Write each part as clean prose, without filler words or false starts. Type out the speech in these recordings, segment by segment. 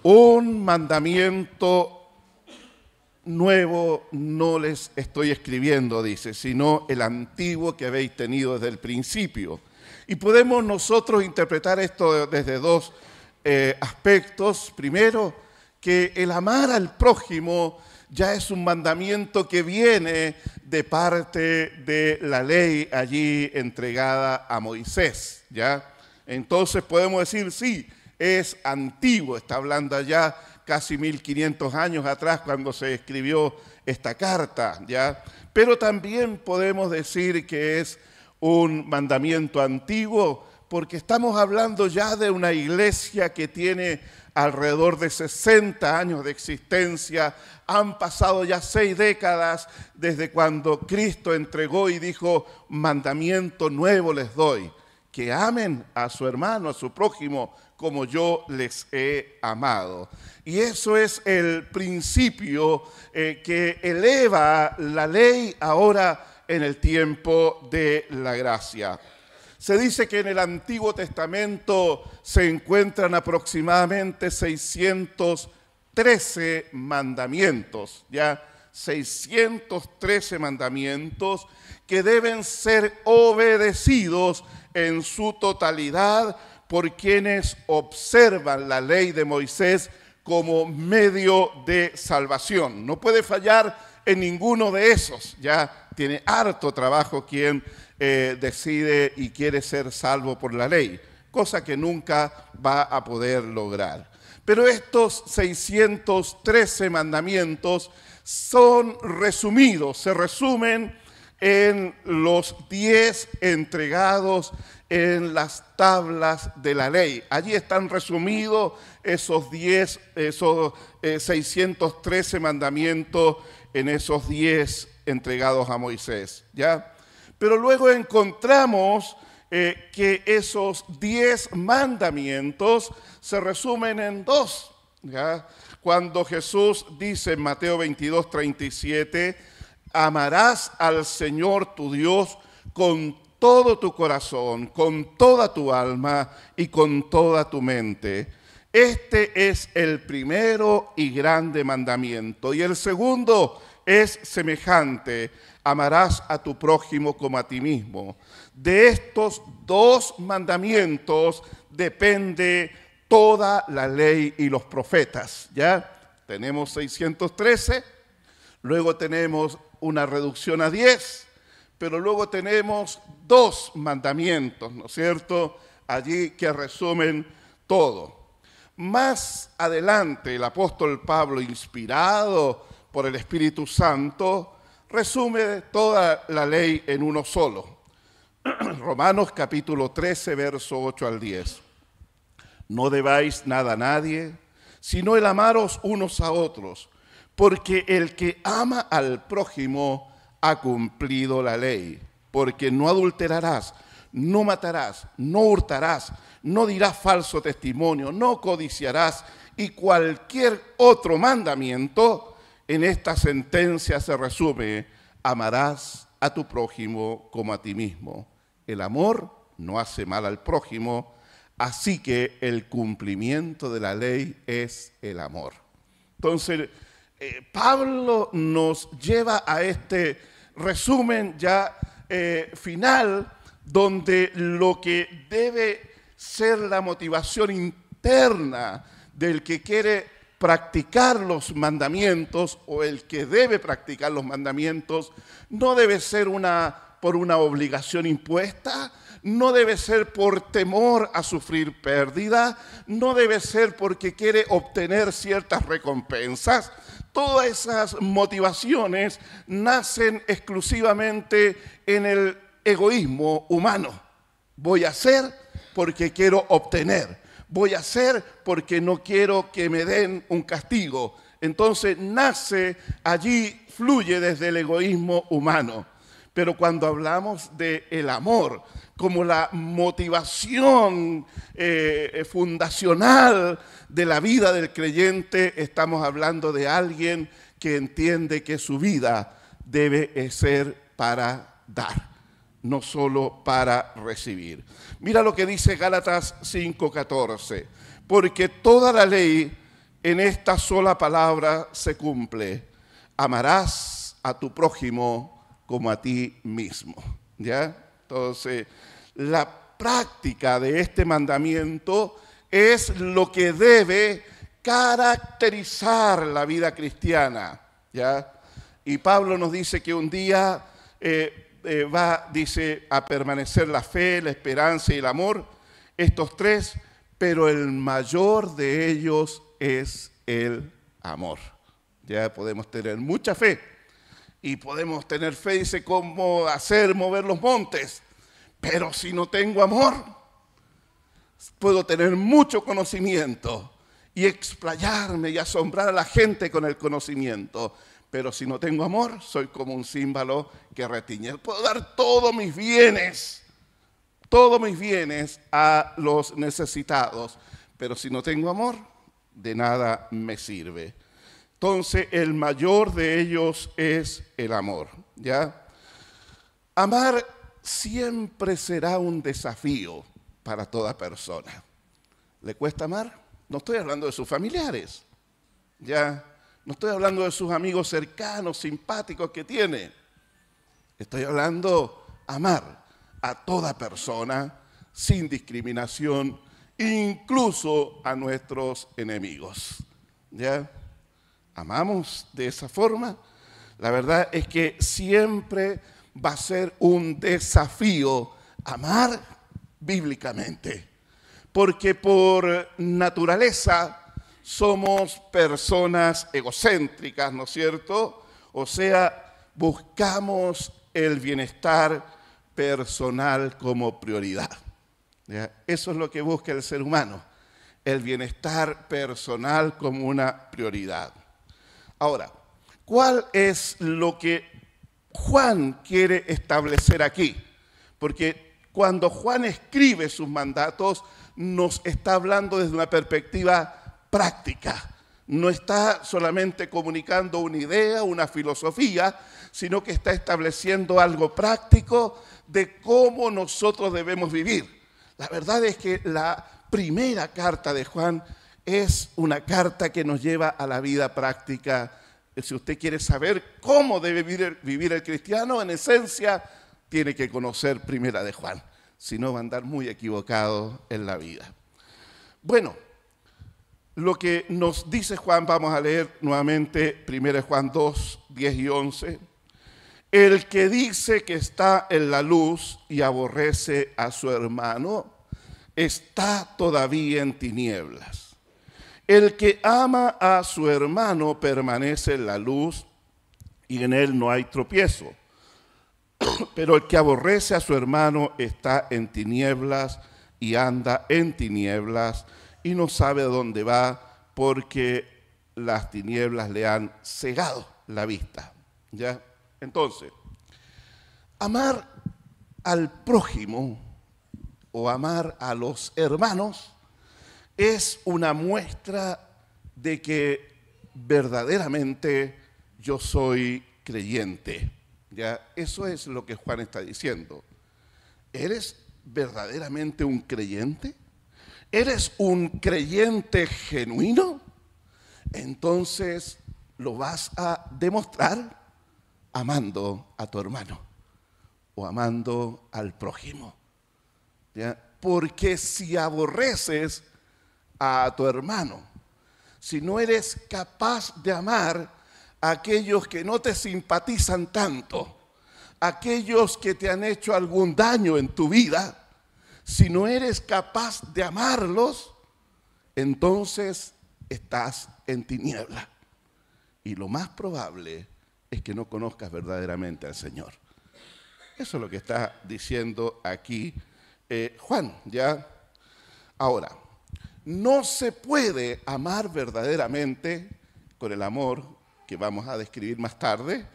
Un mandamiento nuevo no les estoy escribiendo, dice, sino el antiguo que habéis tenido desde el principio. Y podemos nosotros interpretar esto desde dos aspectos. Primero, que el amar al prójimo ya es un mandamiento que viene de parte de la ley allí entregada a Moisés, ¿ya? Entonces podemos decir, sí, es antiguo, está hablando allá casi 1500 años atrás cuando se escribió esta carta, ¿ya? Pero también podemos decir que es un mandamiento antiguo porque estamos hablando ya de una iglesia que tiene alrededor de 60 años de existencia. Han pasado ya 6 décadas desde cuando Cristo entregó y dijo, mandamiento nuevo les doy, que amen a su hermano, a su prójimo, como yo les he amado. Y eso es el principio que eleva la ley ahora en el tiempo de la gracia. Se dice que en el Antiguo Testamento se encuentran aproximadamente 613 mandamientos, ¿ya? 613 mandamientos que deben ser obedecidos en su totalidad por quienes observan la ley de Moisés como medio de salvación. No puede fallar en ninguno de esos. Ya tiene harto trabajo quien decide y quiere ser salvo por la ley, cosa que nunca va a poder lograr. Pero estos 613 mandamientos son resumidos, se resumen en los 10 entregados en las tablas de la ley. Allí están resumidos esos 613 mandamientos en esos 10 entregados a Moisés, ¿ya? Pero luego encontramos que esos 10 mandamientos se resumen en 2, ¿ya? Cuando Jesús dice en Mateo 22:37, amarás al Señor tu Dios con todo tu corazón, con toda tu alma y con toda tu mente. Este es el primero y grande mandamiento. Y el segundo es semejante, amarás a tu prójimo como a ti mismo. De estos 2 mandamientos depende toda la ley y los profetas. Ya tenemos 613, luego tenemos una reducción a 10, pero luego tenemos 2 mandamientos, ¿no es cierto?, allí que resumen todo. Más adelante, el apóstol Pablo, inspirado por el Espíritu Santo, resume toda la ley en uno solo. Romanos capítulo 13, verso 8 al 10. No debáis nada a nadie, sino el amaros unos a otros, porque el que ama al prójimo ha cumplido la ley. Porque no adulterarás, no matarás, no hurtarás, no dirás falso testimonio, no codiciarás, y cualquier otro mandamiento. En esta sentencia se resume, amarás a tu prójimo como a ti mismo. El amor no hace mal al prójimo, así que el cumplimiento de la ley es el amor. Entonces, Pablo nos lleva a este resumen ya final, donde lo que debe ser la motivación interna del que quiere practicar los mandamientos o el que debe practicar los mandamientos no debe ser por una obligación impuesta, no debe ser por temor a sufrir pérdida, no debe ser porque quiere obtener ciertas recompensas. Todas esas motivaciones nacen exclusivamente en el egoísmo humano. Voy a hacer porque quiero obtener. Voy a hacer porque no quiero que me den un castigo. Entonces nace allí, fluye desde el egoísmo humano. Pero cuando hablamos del amor como la motivación fundacional de la vida del creyente, estamos hablando de alguien que entiende que su vida debe ser para dar, no solo para recibir. Mira lo que dice Gálatas 5:14, porque toda la ley en esta sola palabra se cumple: amarás a tu prójimo como a ti mismo. ¿Ya? Entonces, la práctica de este mandamiento es lo que debe caracterizar la vida cristiana. ¿Ya? Y Pablo nos dice que un día dice, a permanecer la fe, la esperanza y el amor, estos tres, pero el mayor de ellos es el amor. Ya podemos tener mucha fe y podemos tener fe, dice, cómo hacer mover los montes, pero si no tengo amor, puedo tener mucho conocimiento y explayarme y asombrar a la gente con el conocimiento, pero si no tengo amor, soy como un címbalo que retiñe. Puedo dar todos mis bienes a los necesitados, pero si no tengo amor, de nada me sirve. Entonces, el mayor de ellos es el amor, ¿ya? Amar siempre será un desafío para toda persona. ¿Le cuesta amar? No estoy hablando de sus familiares, ¿ya? No estoy hablando de sus amigos cercanos, simpáticos que tiene. Estoy hablando de amar a toda persona sin discriminación, incluso a nuestros enemigos. ¿Ya? ¿Amamos de esa forma? La verdad es que siempre va a ser un desafío amar bíblicamente, porque por naturaleza somos personas egocéntricas, ¿no es cierto? O sea, buscamos el bienestar personal como prioridad. ¿Ya? Eso es lo que busca el ser humano, el bienestar personal como una prioridad. Ahora, ¿cuál es lo que Juan quiere establecer aquí? Porque cuando Juan escribe sus mandatos, nos está hablando desde una perspectiva práctica. No está solamente comunicando una idea, una filosofía, sino que está estableciendo algo práctico de cómo nosotros debemos vivir. La verdad es que la primera carta de Juan es una carta que nos lleva a la vida práctica. Si usted quiere saber cómo debe vivir el cristiano, en esencia, tiene que conocer Primera de Juan. Si no, va a andar muy equivocado en la vida. Bueno, lo que nos dice Juan, vamos a leer nuevamente 1 Juan 2, 10 y 11. El que dice que está en la luz y aborrece a su hermano, está todavía en tinieblas. El que ama a su hermano permanece en la luz y en él no hay tropiezo. Pero el que aborrece a su hermano está en tinieblas y anda en tinieblas y no sabe a dónde va porque las tinieblas le han cegado la vista. ¿Ya? Entonces, amar al prójimo o amar a los hermanos es una muestra de que verdaderamente yo soy creyente. ¿Ya? Eso es lo que Juan está diciendo. ¿Eres verdaderamente un creyente? ¿Eres un creyente genuino? Entonces lo vas a demostrar amando a tu hermano o amando al prójimo. ¿Ya? Porque si aborreces a tu hermano, si no eres capaz de amar a aquellos que no te simpatizan tanto, aquellos que te han hecho algún daño en tu vida, si no eres capaz de amarlos, entonces estás en tiniebla. Y lo más probable es que no conozcas verdaderamente al Señor. Eso es lo que está diciendo aquí Juan, ¿ya? Ahora, no se puede amar verdaderamente con el amor que vamos a describir más tarde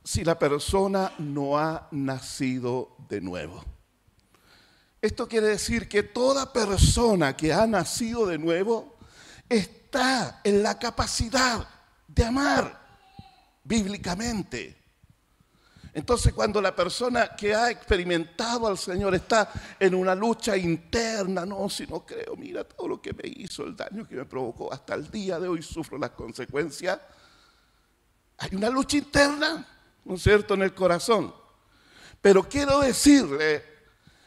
si la persona no ha nacido de nuevo. Esto quiere decir que toda persona que ha nacido de nuevo está en la capacidad de amar bíblicamente. Entonces, cuando la persona que ha experimentado al Señor está en una lucha interna, no, si no creo, mira todo lo que me hizo, el daño que me provocó, hasta el día de hoy sufro las consecuencias. Hay una lucha interna, ¿no es cierto?, en el corazón. Pero quiero decirle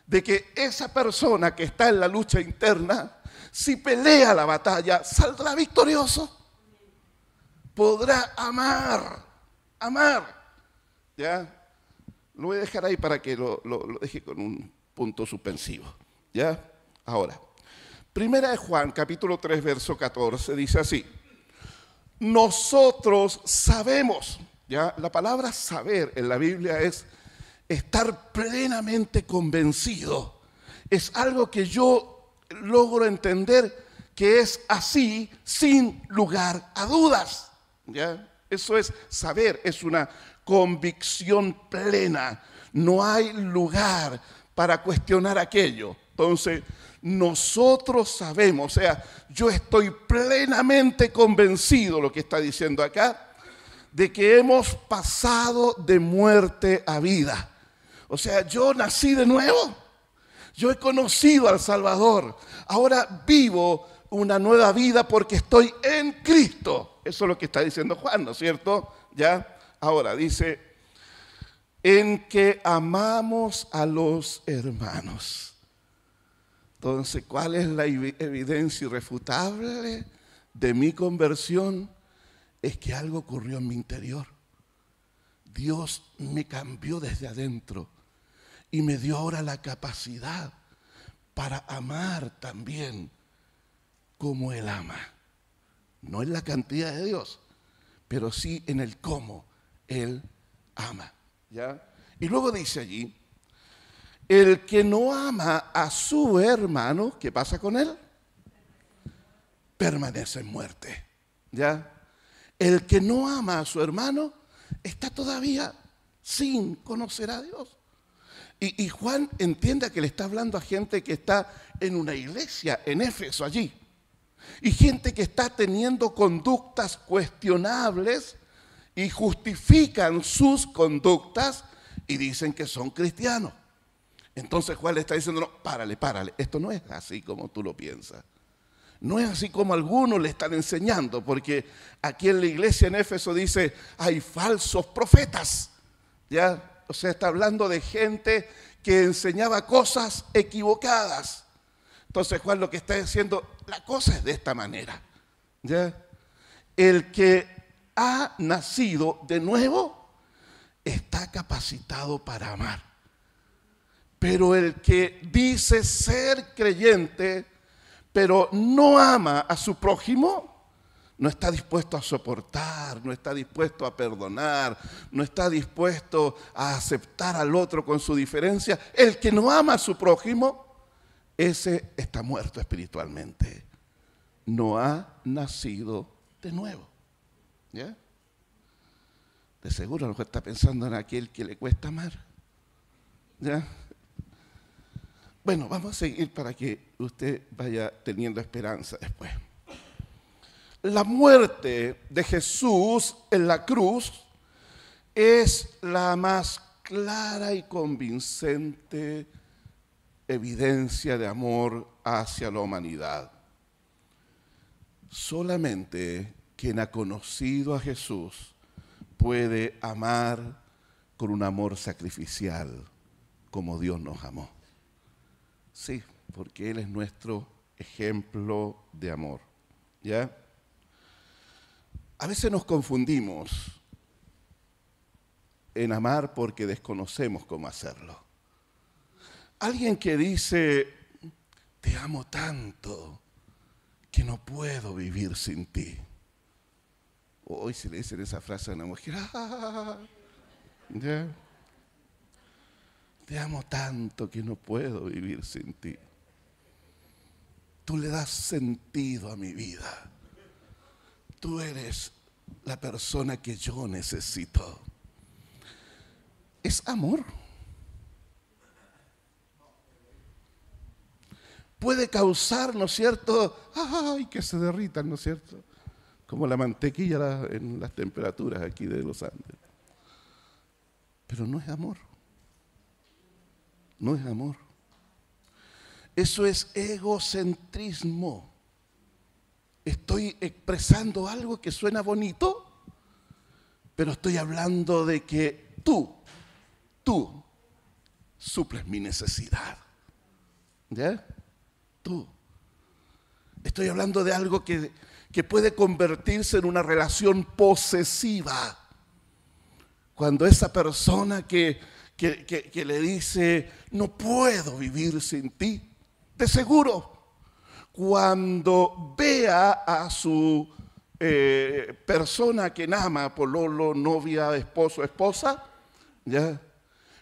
de que esa persona que está en la lucha interna, si pelea la batalla, saldrá victorioso. Podrá amar, ¿ya? Lo voy a dejar ahí para que lo deje con un punto suspensivo, ¿ya? Ahora, Primera de Juan, capítulo 3, verso 14, dice así: nosotros sabemos, ¿ya? La palabra saber en la Biblia es estar plenamente convencido. Es algo que yo logro entender que es así sin lugar a dudas, ¿ya? Eso es saber, es una convicción plena. No hay lugar para cuestionar aquello. Entonces, nosotros sabemos, o sea, yo estoy plenamente convencido, lo que está diciendo acá, de que hemos pasado de muerte a vida. O sea, yo nací de nuevo, yo he conocido al Salvador, ahora vivo una nueva vida porque estoy en Cristo. Eso es lo que está diciendo Juan, ¿no es cierto? ¿Ya? Ahora dice, en que amamos a los hermanos. Entonces, ¿cuál es la evidencia irrefutable de mi conversión? Es que algo ocurrió en mi interior. Dios me cambió desde adentro y me dio ahora la capacidad para amar también como Él ama. No en la cantidad de Dios, pero sí en el cómo Él ama, ¿ya? Y luego dice allí, el que no ama a su hermano, ¿qué pasa con él? Permanece en muerte, ¿ya? El que no ama a su hermano está todavía sin conocer a Dios. Y Juan entiende que le está hablando a gente que está en una iglesia, en Éfeso allí. Y gente que está teniendo conductas cuestionables y justifican sus conductas y dicen que son cristianos. Entonces Juan le está diciendo, no, párale, esto no es así como tú lo piensas. No es así como algunos le están enseñando, porque aquí en la iglesia en Éfeso dice, hay falsos profetas, ¿ya? O sea, está hablando de gente que enseñaba cosas equivocadas. Entonces Juan lo que está diciendo, la cosa es de esta manera, ¿ya? El que ha nacido de nuevo está capacitado para amar. Pero el que dice ser creyente, pero no ama a su prójimo, no está dispuesto a soportar, no está dispuesto a perdonar, no está dispuesto a aceptar al otro con su diferencia. El que no ama a su prójimo, ese está muerto espiritualmente. No ha nacido de nuevo, ¿ya? De seguro a lo mejor está pensando en aquel que le cuesta amar, ¿ya? Bueno, vamos a seguir para que usted vaya teniendo esperanza después. La muerte de Jesús en la cruz es la más clara y convincente evidencia de amor hacia la humanidad. Solamente quien ha conocido a Jesús puede amar con un amor sacrificial como Dios nos amó. Sí, porque Él es nuestro ejemplo de amor, ¿ya? A veces nos confundimos en amar porque desconocemos cómo hacerlo. Alguien que dice, te amo tanto que no puedo vivir sin ti. Hoy se le dicen esa frase a una mujer, ¿ya? Te amo tanto que no puedo vivir sin ti. Tú le das sentido a mi vida. Tú eres la persona que yo necesito. Es amor. Puede causar, ¿no es cierto? ¡Ay! Que se derritan, ¿no es cierto? Como la mantequilla en las temperaturas aquí de los Andes. Pero no es amor. No es amor. Eso es egocentrismo. Estoy expresando algo que suena bonito, pero estoy hablando de que tú suples mi necesidad. ¿Ya? Tú. Estoy hablando de algo que puede convertirse en una relación posesiva. Cuando esa persona que le dice, no puedo vivir sin ti, de seguro, cuando vea a su persona que ama, pololo, novia, esposo, esposa, ¿ya?,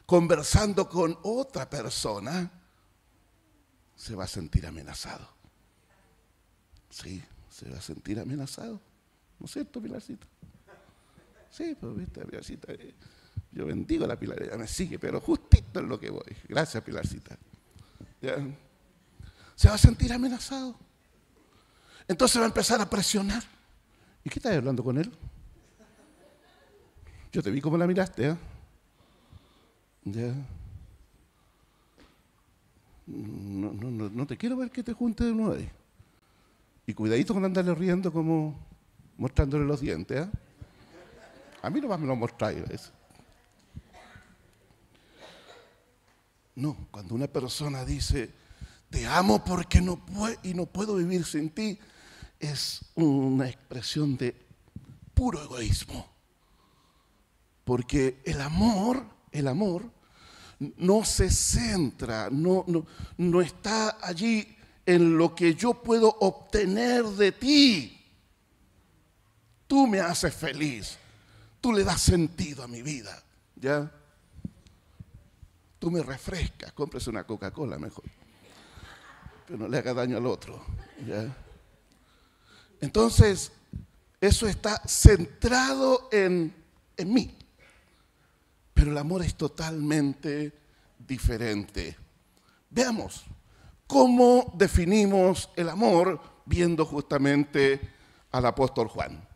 conversando con otra persona, se va a sentir amenazado. Sí, se va a sentir amenazado. ¿No es cierto, Pilarcita? Sí, pues viste, Pilarcita, yo bendigo a la Pilar, ella me sigue, pero justito en lo que voy. Gracias, Pilarcita. ¿Ya? Se va a sentir amenazado. Entonces va a empezar a presionar. ¿Y qué estás hablando con él? Yo te vi como la miraste, ¿eh? Ya. No te quiero ver que te junte de nuevo ahí. Y cuidadito con andarle riendo como mostrándole los dientes, ¿eh? A mí nomás me lo mostráis eso. No, cuando una persona dice, te amo porque no puedo vivir sin ti, es una expresión de puro egoísmo. Porque el amor no se centra, no está allí en lo que yo puedo obtener de ti. Tú me haces feliz, tú le das sentido a mi vida, ¿ya? Tú me refrescas, cómprese una Coca-Cola mejor, pero no le haga daño al otro, ¿ya? Entonces, eso está centrado en mí. Pero el amor es totalmente diferente. Veamos cómo definimos el amor viendo justamente al apóstol Juan.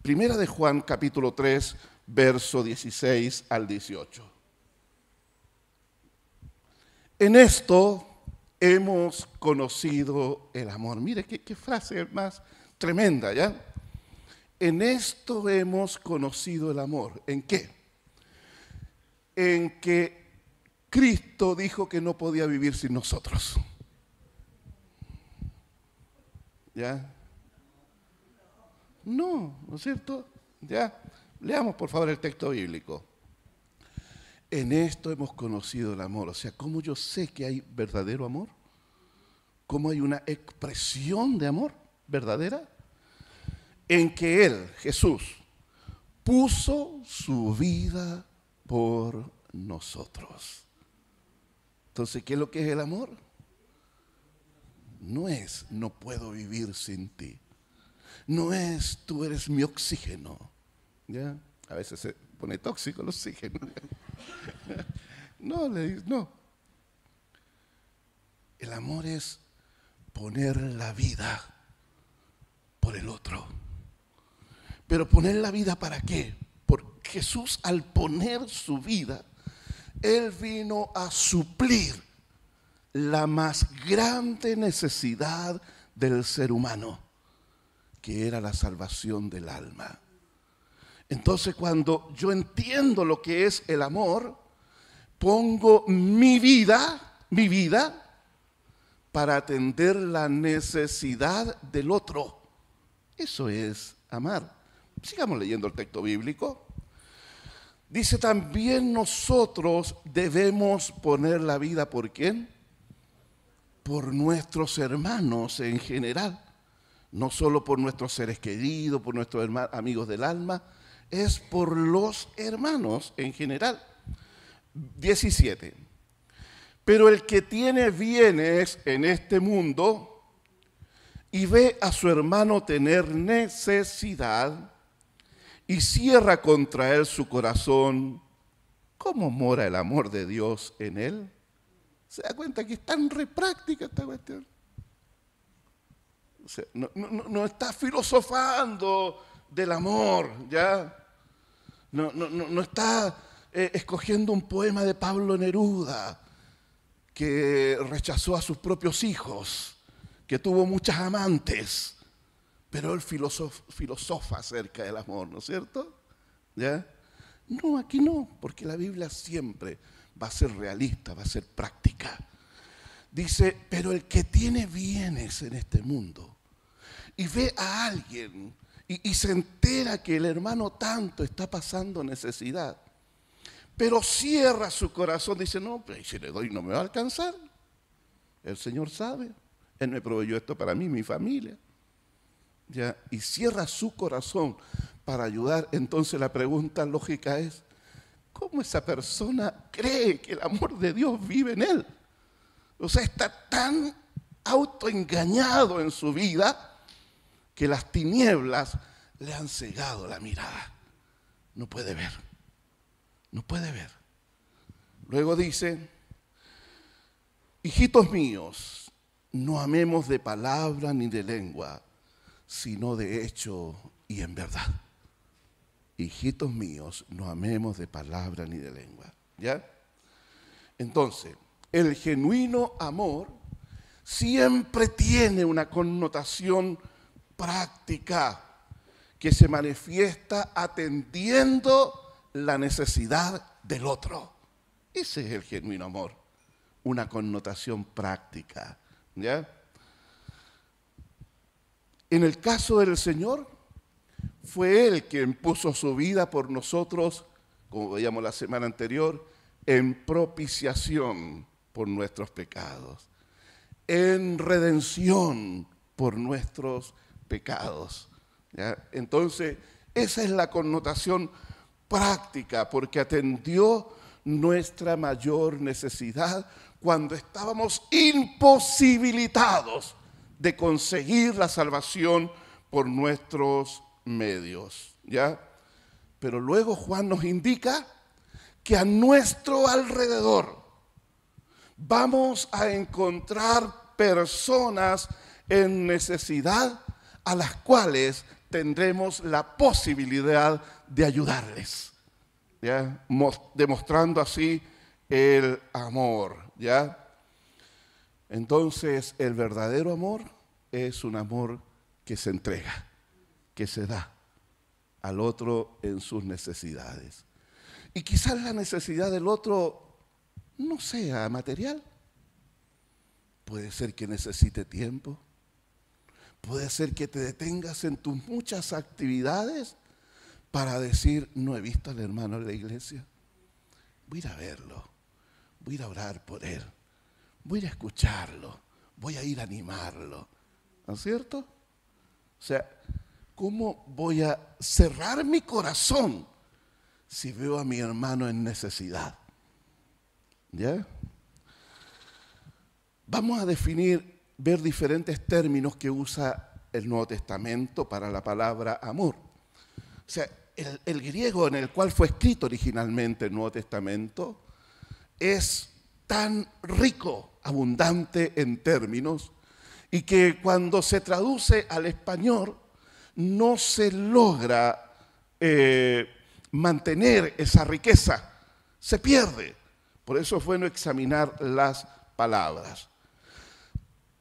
Primera de Juan, capítulo 3, verso 16 al 18. En esto hemos conocido el amor. Mire qué frase más tremenda, ¿ya? En esto hemos conocido el amor. ¿En qué? En que Cristo dijo que no podía vivir sin nosotros. ¿Ya? No es cierto? ¿Ya? Leamos por favor el texto bíblico. En esto hemos conocido el amor. O sea, ¿cómo yo sé que hay verdadero amor? ¿Cómo hay una expresión de amor verdadera? En que Él, Jesús, puso su vida por nosotros. Entonces, ¿qué es lo que es el amor? No es, no puedo vivir sin ti. No es, tú eres mi oxígeno. ¿Ya? A veces se pone tóxico el oxígeno. No. El amor es poner la vida por el otro. Pero poner la vida ¿para qué? Porque Jesús, al poner su vida, Él vino a suplir la más grande necesidad del ser humano, que era la salvación del alma. Entonces, cuando yo entiendo lo que es el amor, pongo mi vida, para atender la necesidad del otro. Eso es amar. Sigamos leyendo el texto bíblico. Dice también nosotros debemos poner la vida ¿por quién? Por nuestros hermanos en general. No solo por nuestros seres queridos, por nuestros amigos del alma, es por los hermanos en general. 17. Pero el que tiene bienes en este mundo y ve a su hermano tener necesidad y cierra contra él su corazón, ¿cómo mora el amor de Dios en él? ¿Se da cuenta que es tan re práctica esta cuestión? O sea, no está filosofando del amor, ¿ya? No está escogiendo un poema de Pablo Neruda, que rechazó a sus propios hijos, que tuvo muchas amantes, pero él filosofa acerca del amor, ¿no es cierto? ¿Ya? No, aquí no, porque la Biblia siempre va a ser realista, va a ser práctica. Dice, pero el que tiene bienes en este mundo y ve a alguien y se entera que el hermano tanto está pasando necesidad, pero cierra su corazón, dice, no, pero si le doy no me va a alcanzar. El Señor sabe, Él me proveyó esto para mí, mi familia. ¿Ya? Y cierra su corazón para ayudar. Entonces la pregunta lógica es, ¿cómo esa persona cree que el amor de Dios vive en él? O sea, está tan autoengañado en su vida que las tinieblas le han cegado la mirada. No puede ver, no puede ver. Luego dice, hijitos míos, no amemos de palabra ni de lengua, sino de hecho y en verdad. Hijitos míos, no amemos de palabra ni de lengua. ¿Ya? Entonces, el genuino amor siempre tiene una connotación práctica que se manifiesta atendiendo la necesidad del otro. Ese es el genuino amor, una connotación práctica. ¿Ya? En el caso del Señor, fue Él quien puso su vida por nosotros, como veíamos la semana anterior, en propiciación por nuestros pecados, en redención por nuestros pecados. ¿Ya? Entonces, esa es la connotación práctica, porque atendió nuestra mayor necesidad cuando estábamos imposibilitados de conseguir la salvación por nuestros medios, ¿ya? Pero luego Juan nos indica que a nuestro alrededor vamos a encontrar personas en necesidad a las cuales tendremos la posibilidad de ayudarles, ¿ya? Demostrando así el amor, ¿ya? Entonces, el verdadero amor es un amor que se entrega, que se da al otro en sus necesidades. Y quizás la necesidad del otro no sea material. Puede ser que necesite tiempo. Puede ser que te detengas en tus muchas actividades para decir, no he visto al hermano en la iglesia. Voy a ir a verlo, voy a ir a orar por él, voy a ir a escucharlo, voy a ir a animarlo. ¿No es cierto? O sea, ¿cómo voy a cerrar mi corazón si veo a mi hermano en necesidad? ¿Ya? Vamos a ver diferentes términos que usa el Nuevo Testamento para la palabra amor. O sea, el griego en el cual fue escrito originalmente el Nuevo Testamento es tan rico, abundante en términos, y que cuando se traduce al español no se logra mantener esa riqueza, se pierde. Por eso es bueno examinar las palabras.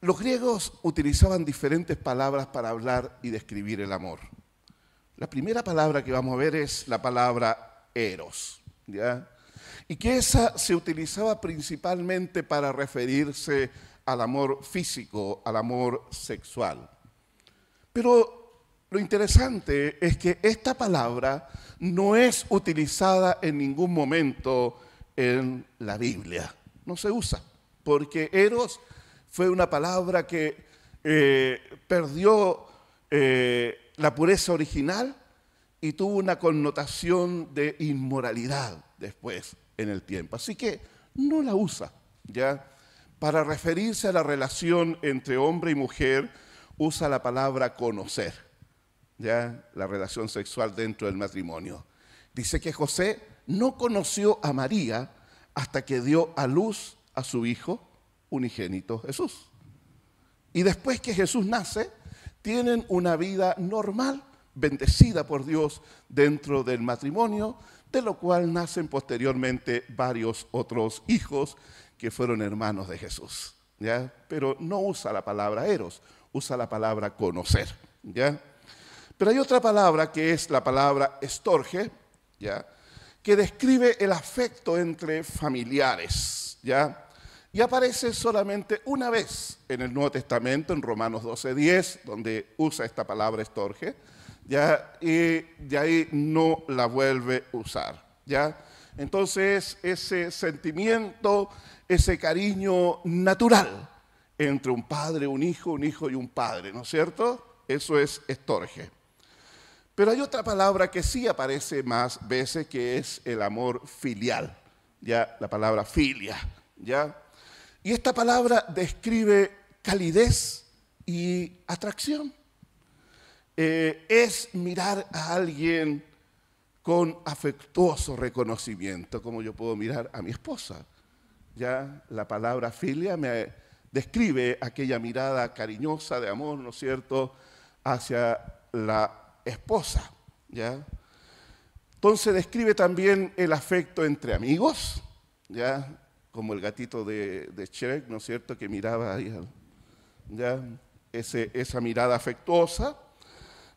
Los griegos utilizaban diferentes palabras para hablar y describir el amor. La primera palabra que vamos a ver es la palabra eros, ¿ya? Y que esa se utilizaba principalmente para referirse al amor físico, al amor sexual. Pero lo interesante es que esta palabra no es utilizada en ningún momento en la Biblia. No se usa, porque eros fue una palabra que perdió la pureza original y tuvo una connotación de inmoralidad después en el tiempo. Así que no la usa, ¿ya? Para referirse a la relación entre hombre y mujer, usa la palabra conocer, ¿ya? La relación sexual dentro del matrimonio. Dice que José no conoció a María hasta que dio a luz a su hijo unigénito Jesús. Y después que Jesús nace, tienen una vida normal, bendecida por Dios dentro del matrimonio, de lo cual nacen posteriormente varios otros hijos que fueron hermanos de Jesús, ¿ya? Pero no usa la palabra eros, usa la palabra conocer, ¿ya? Pero hay otra palabra que es la palabra estorge, ¿ya? Que describe el afecto entre familiares, ¿ya? Y aparece solamente una vez en el Nuevo Testamento, en Romanos 12:10, donde usa esta palabra estorge, ¿ya? Y de ahí no la vuelve a usar, ¿ya? Entonces, ese sentimiento, ese cariño natural entre un padre, un hijo y un padre, ¿no es cierto? Eso es estorge. Pero hay otra palabra que sí aparece más veces, que es el amor filial, ¿ya? La palabra filia, ¿ya? Y esta palabra describe calidez y atracción. Es mirar a alguien con afectuoso reconocimiento, como yo puedo mirar a mi esposa. Ya la palabra filia me describe aquella mirada cariñosa de amor, ¿no es cierto?, hacia la esposa, ¿ya? Entonces describe también el afecto entre amigos, ¿ya? Como el gatito de Shrek, ¿no es cierto?, que miraba ahí, ¿ya? Esa mirada afectuosa,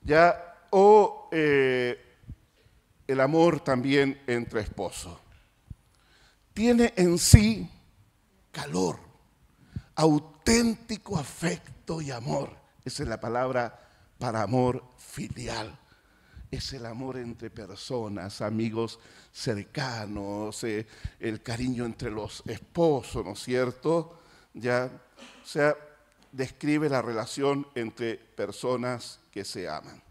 ¿ya? O el amor también entre esposos. Tiene en sí calor, auténtico afecto y amor. Esa es la palabra para amor filial. Es el amor entre personas, amigos cercanos, el cariño entre los esposos, ¿no es cierto? ¿Ya? O sea, describe la relación entre personas que se aman.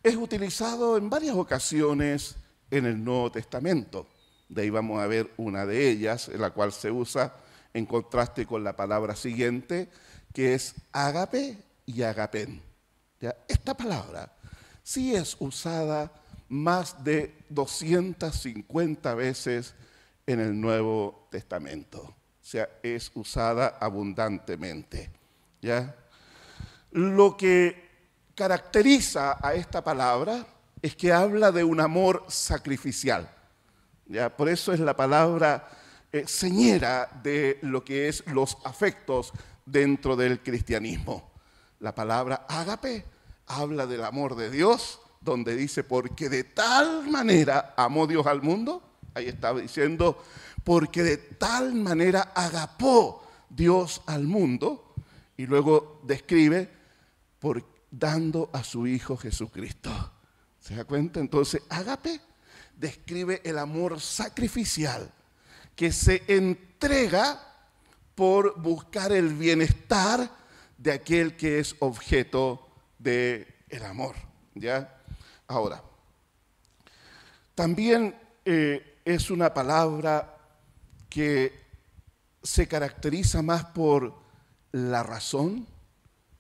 Es utilizado en varias ocasiones en el Nuevo Testamento. De ahí vamos a ver una de ellas, en la cual se usa en contraste con la palabra siguiente, que es ágape y agapén. ¿Ya? Esta palabra sí es usada más de 250 veces en el Nuevo Testamento. O sea, es usada abundantemente, ¿ya? Lo que caracteriza a esta palabra es que habla de un amor sacrificial, ¿ya? Por eso es la palabra señera de lo que es los afectos dentro del cristianismo. La palabra ágape habla del amor de Dios, donde dice, porque de tal manera amó Dios al mundo. Ahí estaba diciendo, porque de tal manera agapó Dios al mundo. Y luego describe, dando a su Hijo Jesucristo. ¿Se da cuenta? Entonces, ágape describe el amor sacrificial que se entrega por buscar el bienestar de aquel que es objeto del amor, ¿ya? Ahora, también es una palabra que se caracteriza más por la razón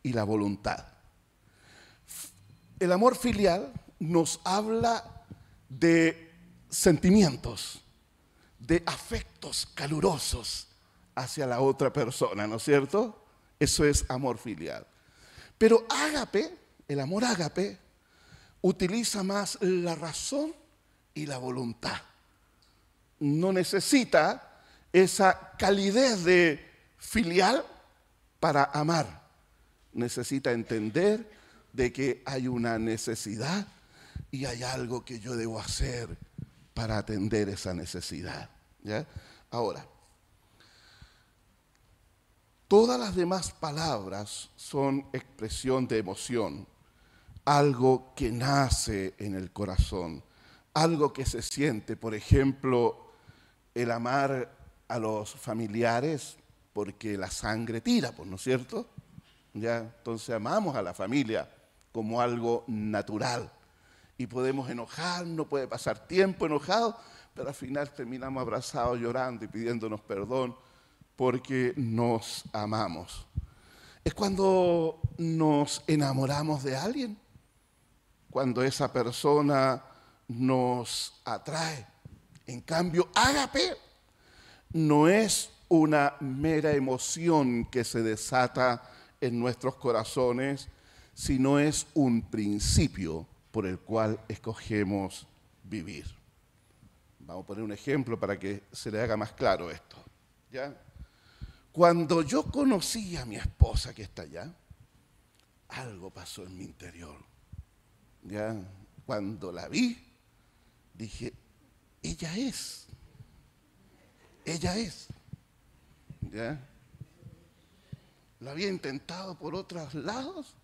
y la voluntad. El amor filial nos habla de sentimientos, de afectos calurosos hacia la otra persona, ¿no es cierto? Eso es amor filial. Pero ágape, el amor ágape, utiliza más la razón y la voluntad. No necesita esa calidez de filial para amar. Necesita entender de que hay una necesidad y hay algo que yo debo hacer para atender esa necesidad, ¿ya? Ahora, todas las demás palabras son expresión de emoción, algo que nace en el corazón, algo que se siente. Por ejemplo, el amar a los familiares porque la sangre tira, pues, ¿no es cierto? ¿Ya? Entonces amamos a la familia como algo natural y podemos enojarnos, puede pasar tiempo enojado, pero al final terminamos abrazados, llorando y pidiéndonos perdón porque nos amamos. Es cuando nos enamoramos de alguien, cuando esa persona nos atrae. En cambio, ágape no es una mera emoción que se desata en nuestros corazones, sino es un principio por el cual escogemos vivir. Vamos a poner un ejemplo para que se le haga más claro esto. ¿Ya? Cuando yo conocí a mi esposa que está allá, algo pasó en mi interior. ¿Ya? Cuando la vi, dije, ella es. Ella es. ¿Ya? La había intentado por otros lados,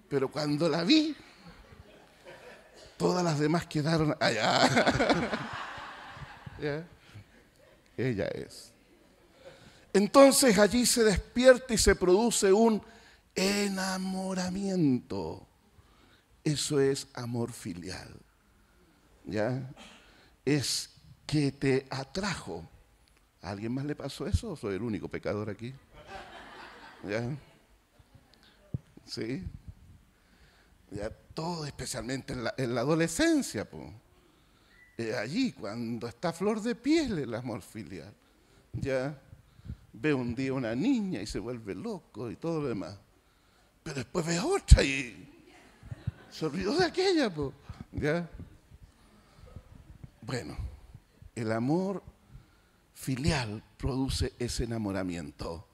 pero cuando la vi, todas las demás quedaron allá. ¿Ya? Ella es. Entonces allí se despierta y se produce un enamoramiento. Eso es amor filial. ¿Ya? Es que te atrajo. ¿A alguien más le pasó eso o soy el único pecador aquí? ¿Ya? ¿Sí? Ya todo, especialmente en la adolescencia, pues. Allí, cuando está a flor de piel el amor filial. Ya ve un día una niña y se vuelve loco y todo lo demás. Pero después ve a otra y se olvidó de aquella, pues. ¿Ya? Bueno, el amor filial produce ese enamoramiento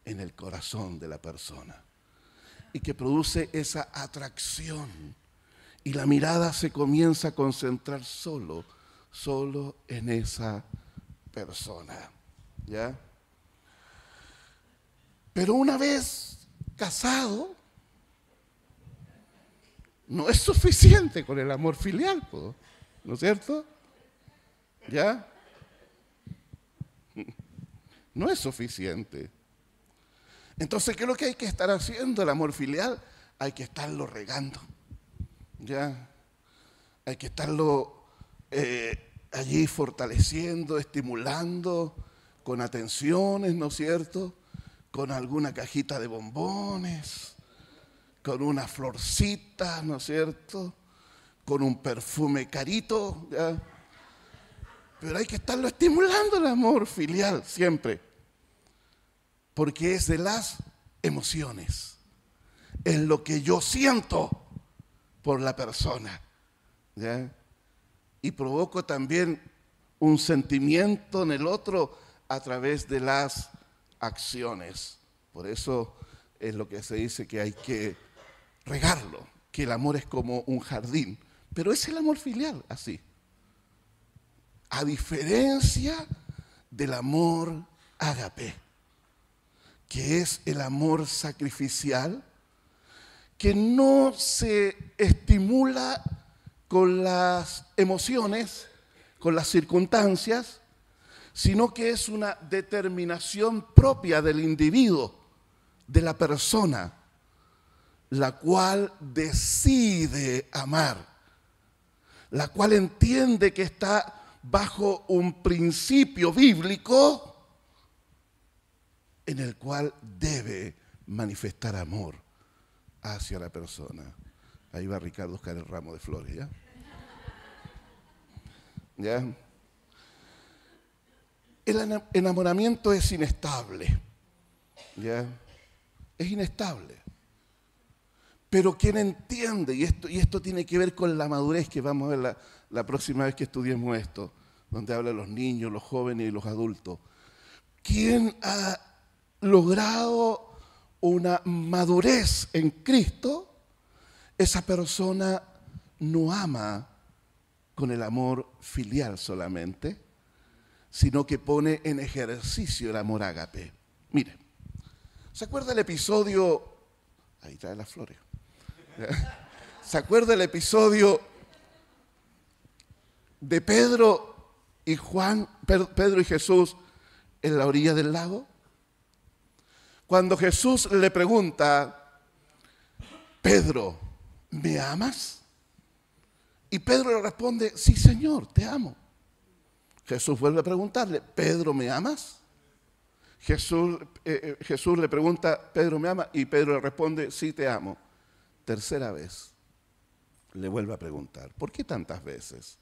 en el corazón de la persona y que produce esa atracción y la mirada se comienza a concentrar solo en esa persona, ¿ya? Pero una vez casado, no es suficiente con el amor filial, ¿no es cierto? ¿Ya? No es suficiente. Entonces, ¿qué es lo que hay que estar haciendo? El amor filial hay que estarlo regando. ¿Ya? Hay que estarlo allí fortaleciendo, estimulando, con atenciones, ¿no es cierto? Con alguna cajita de bombones, con una florcita, ¿no es cierto? Con un perfume carito, ¿ya? Pero hay que estarlo estimulando el amor filial siempre, porque es de las emociones, es lo que yo siento por la persona, ¿ya? Y provoco también un sentimiento en el otro a través de las acciones. Por eso es lo que se dice que hay que regarlo, que el amor es como un jardín, pero es el amor filial, así. A diferencia del amor ágape, que es el amor sacrificial, que no se estimula con las emociones, con las circunstancias, sino que es una determinación propia del individuo, de la persona, la cual decide amar, la cual entiende que está bajo un principio bíblico en el cual debe manifestar amor hacia la persona. Ahí va Ricardo a buscar el ramo de flores, ¿ya? ¿Ya? El enamoramiento es inestable, ¿ya? Es inestable. Pero quien entiende, y esto tiene que ver con la madurez que vamos a ver la próxima vez que estudiemos esto, donde hablan los niños, los jóvenes y los adultos. Quien ha logrado una madurez en Cristo, esa persona no ama con el amor filial solamente, sino que pone en ejercicio el amor ágape. Mire, ¿se acuerda el episodio? Ahí trae las flores. ¿Se acuerda el episodio de Pedro y Juan, Pedro y Jesús en la orilla del lago? Cuando Jesús le pregunta, Pedro, ¿me amas? Y Pedro le responde, sí, Señor, te amo. Jesús vuelve a preguntarle, Pedro, ¿me amas? Jesús le pregunta, Pedro, ¿me ama? Y Pedro le responde, sí, te amo. Tercera vez le vuelve a preguntar, ¿por qué tantas veces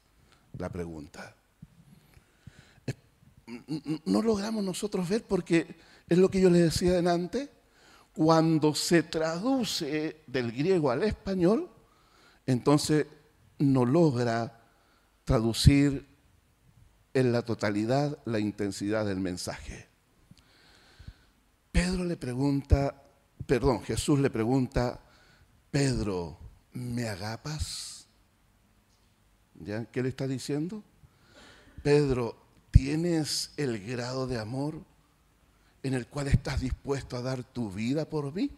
la pregunta? No logramos nosotros ver porque es lo que yo les decía delante, cuando se traduce del griego al español, entonces no logra traducir en la totalidad la intensidad del mensaje. Jesús le pregunta, Pedro, ¿me agapas? ¿Ya? ¿Qué le está diciendo? Pedro, ¿tienes el grado de amor en el cual estás dispuesto a dar tu vida por mí?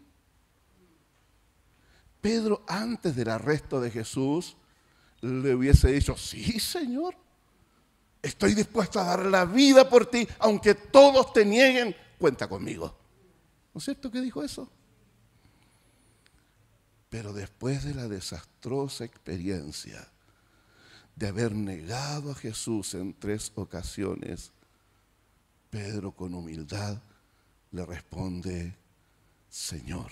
Pedro, antes del arresto de Jesús, le hubiese dicho, sí, Señor, estoy dispuesto a dar la vida por ti, aunque todos te nieguen, cuenta conmigo. ¿No es cierto que dijo eso? Pero después de la desastrosa experiencia de haber negado a Jesús en 3 ocasiones, Pedro con humildad le responde, Señor,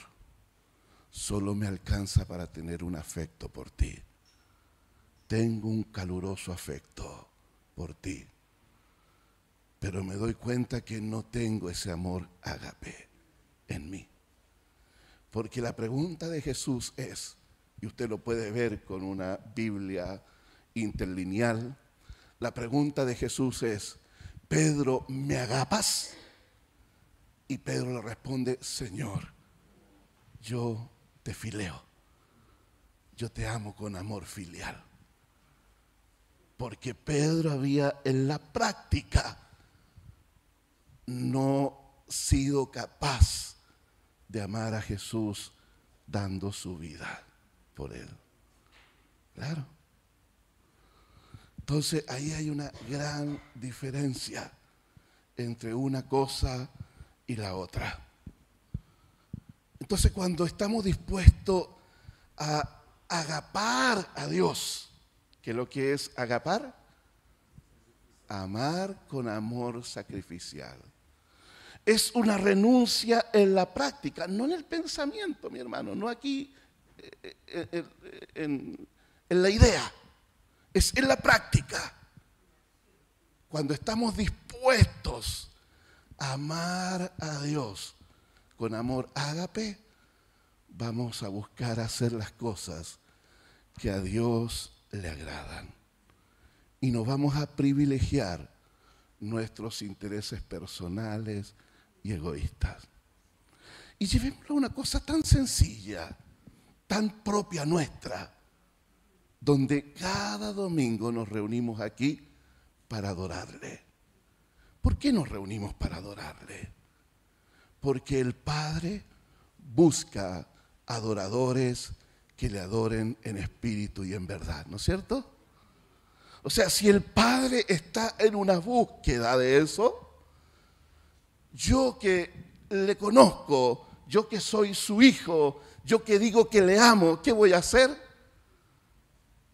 solo me alcanza para tener un afecto por ti. Tengo un caluroso afecto por ti, pero me doy cuenta que no tengo ese amor ágape en mí. Porque la pregunta de Jesús es, y usted lo puede ver con una Biblia interlineal, la pregunta de Jesús es, Pedro, ¿me agapas? Y Pedro le responde, Señor, yo te fileo, yo te amo con amor filial. Porque Pedro había en la práctica no sido capaz de amar a Jesús dando su vida por él. Claro. Entonces ahí hay una gran diferencia entre una cosa y la otra. Entonces cuando estamos dispuestos a agapar a Dios, ¿qué es lo que es agapar? Amar con amor sacrificial. Es una renuncia en la práctica, no en el pensamiento, mi hermano, no aquí en la idea, es en la práctica. Cuando estamos dispuestos a amar a Dios con amor ágape, vamos a buscar hacer las cosas que a Dios le agradan. Y nos vamos a privilegiar nuestros intereses personales y egoístas. Y llevémoslo a una cosa tan sencilla, tan propia nuestra, donde cada domingo nos reunimos aquí para adorarle. ¿Por qué nos reunimos para adorarle? Porque el Padre busca adoradores que le adoren en espíritu y en verdad, ¿no es cierto? O sea, si el Padre está en una búsqueda de eso, yo que le conozco, yo que soy su hijo, yo que digo que le amo, ¿qué voy a hacer?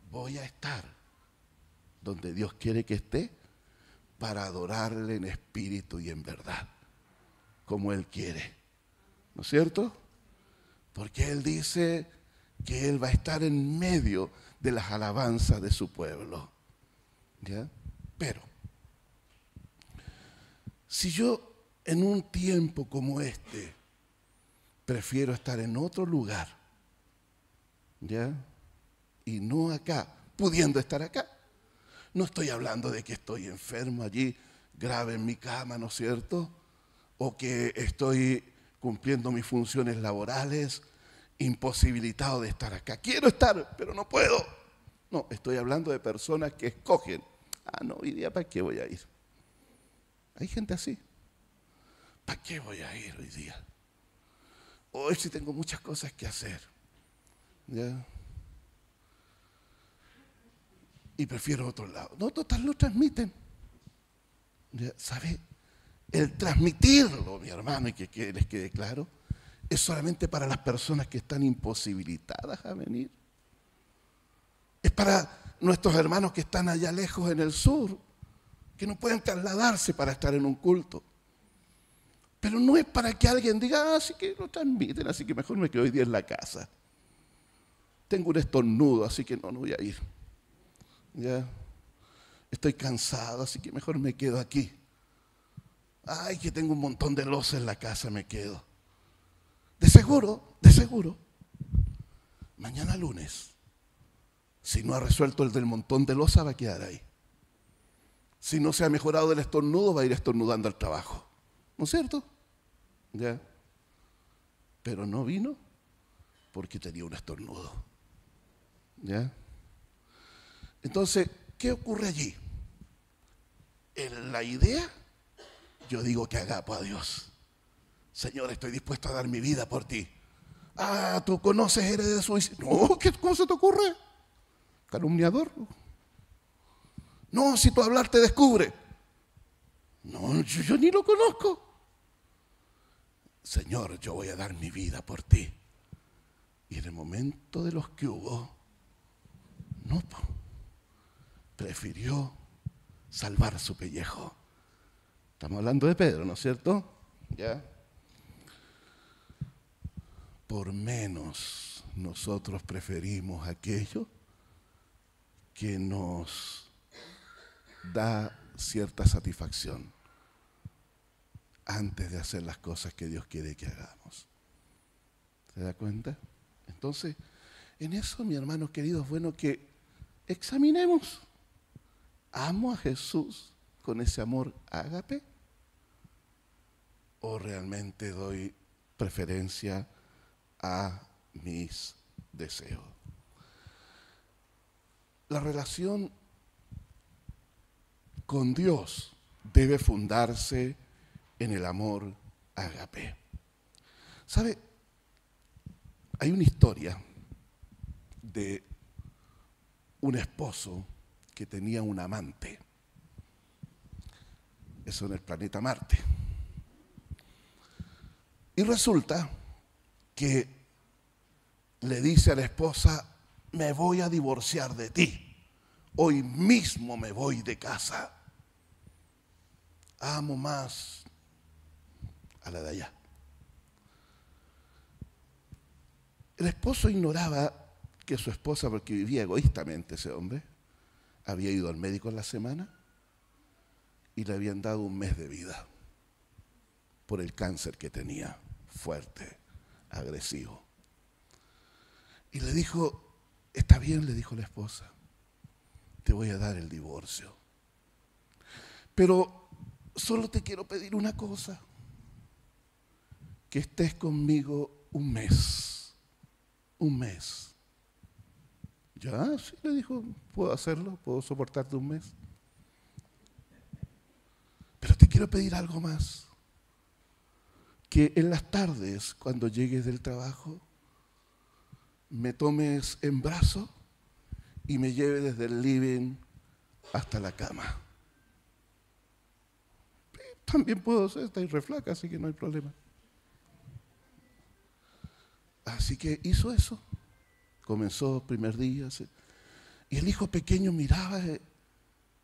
Voy a estar donde Dios quiere que esté para adorarle en espíritu y en verdad, como Él quiere, ¿no es cierto? Porque Él dice que Él va a estar en medio de las alabanzas de su pueblo. ¿Ya? Pero, si yo en un tiempo como este prefiero estar en otro lugar, ¿ya? Y no acá, pudiendo estar acá. No estoy hablando de que estoy enfermo allí, grave en mi cama, ¿no es cierto? O que estoy cumpliendo mis funciones laborales, imposibilitado de estar acá. Quiero estar, pero no puedo. No, estoy hablando de personas que escogen. No, hoy día ¿para qué voy a ir? Hay gente así. ¿Para qué voy a ir hoy día? Hoy sí tengo muchas cosas que hacer. ¿Ya? Y prefiero otro lado. No, total, lo transmiten. ¿Ya? ¿Sabe? El transmitirlo, mi hermano, y que les quede claro, es solamente para las personas que están imposibilitadas a venir. Es para nuestros hermanos que están allá lejos en el sur, que no pueden trasladarse para estar en un culto. Pero no es para que alguien diga, así que lo transmiten, así que mejor me quedo hoy día en la casa. Tengo un estornudo, así que no voy a ir. Ya. Estoy cansado, así que mejor me quedo aquí. Ay, que tengo un montón de loza en la casa, me quedo. De seguro, mañana lunes, si no ha resuelto el del montón de loza, va a quedar ahí. Si no se ha mejorado del estornudo, va a ir estornudando al trabajo. ¿No es cierto? ¿Ya? Pero no vino porque tenía un estornudo. ¿Ya? Entonces, ¿qué ocurre allí? En la idea, yo digo que agapo a Dios. Señor, estoy dispuesto a dar mi vida por ti. Ah, ¿tú conoces, eres de suicidio? No, ¿cómo se te ocurre? Calumniador. No, si tú hablar te descubre. No, yo ni lo conozco. Señor, yo voy a dar mi vida por ti. Y en el momento de los que hubo, no, prefirió salvar su pellejo. Estamos hablando de Pedro, ¿no es cierto? ¿Ya? Por menos nosotros preferimos aquello que nos da cierta satisfacción antes de hacer las cosas que Dios quiere que hagamos. ¿Se da cuenta? Entonces, en eso, mi hermano querido, es bueno que examinemos. ¿Amo a Jesús con ese amor ágape? ¿O realmente doy preferencia a mis deseos? La relación con Dios debe fundarse en el amor ágape. ¿Sabe? Hay una historia de un esposo que tenía un amante. Eso en el planeta Marte. Y resulta que le dice a la esposa: me voy a divorciar de ti. Hoy mismo me voy de casa. Amo más a la de allá. El esposo ignoraba que su esposa, porque vivía egoístamente ese hombre, había ido al médico en la semana y le habían dado un mes de vida por el cáncer que tenía, fuerte, agresivo. Y le dijo: está bien, le dijo la esposa, te voy a dar el divorcio. Pero solo te quiero pedir una cosa, que estés conmigo un mes. Un mes. Ya, sí, le dijo, puedo hacerlo, puedo soportarte un mes. Pero te quiero pedir algo más. Que en las tardes, cuando llegues del trabajo, me tomes en brazo y me lleves desde el living hasta la cama. También puedo hacer, está reflaca, así que no hay problema. Así que hizo eso. Comenzó el primer día. Y el hijo pequeño miraba.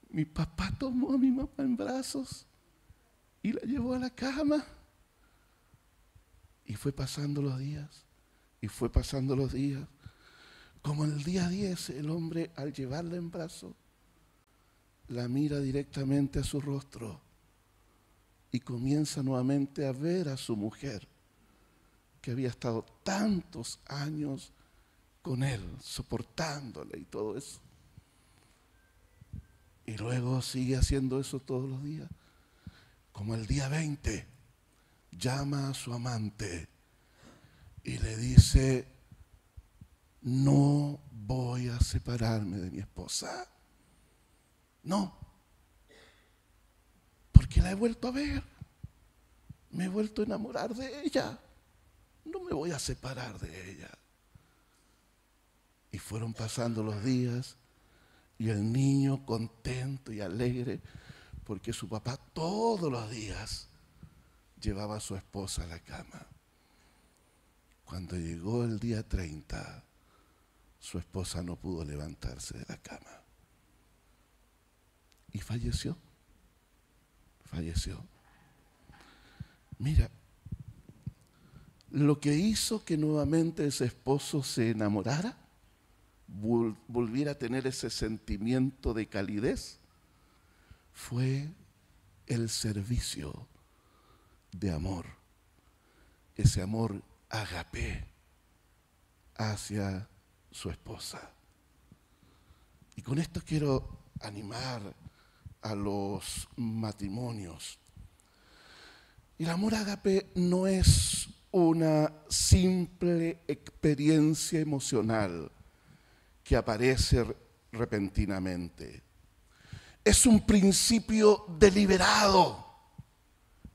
Mi papá tomó a mi mamá en brazos y la llevó a la cama. Y fue pasando los días. Y fue pasando los días. Como en el día 10, el hombre, al llevarla en brazos, la mira directamente a su rostro y comienza nuevamente a ver a su mujer, que había estado tantos años con él, soportándole y todo eso. Y luego sigue haciendo eso todos los días. Como el día 20, llama a su amante y le dice: no voy a separarme de mi esposa. No, porque la he vuelto a ver. Me he vuelto a enamorar de ella. No me voy a separar de ella. Y fueron pasando los días y el niño contento y alegre porque su papá todos los días llevaba a su esposa a la cama. Cuando llegó el día 30, su esposa no pudo levantarse de la cama y falleció. Falleció. Mira, lo que hizo que nuevamente ese esposo se enamorara, volviera a tener ese sentimiento de calidez, fue el servicio de amor, ese amor agape hacia su esposa. Y con esto quiero animar a los matrimonios. Y el amor ágape no es una simple experiencia emocional que aparece repentinamente. Es un principio deliberado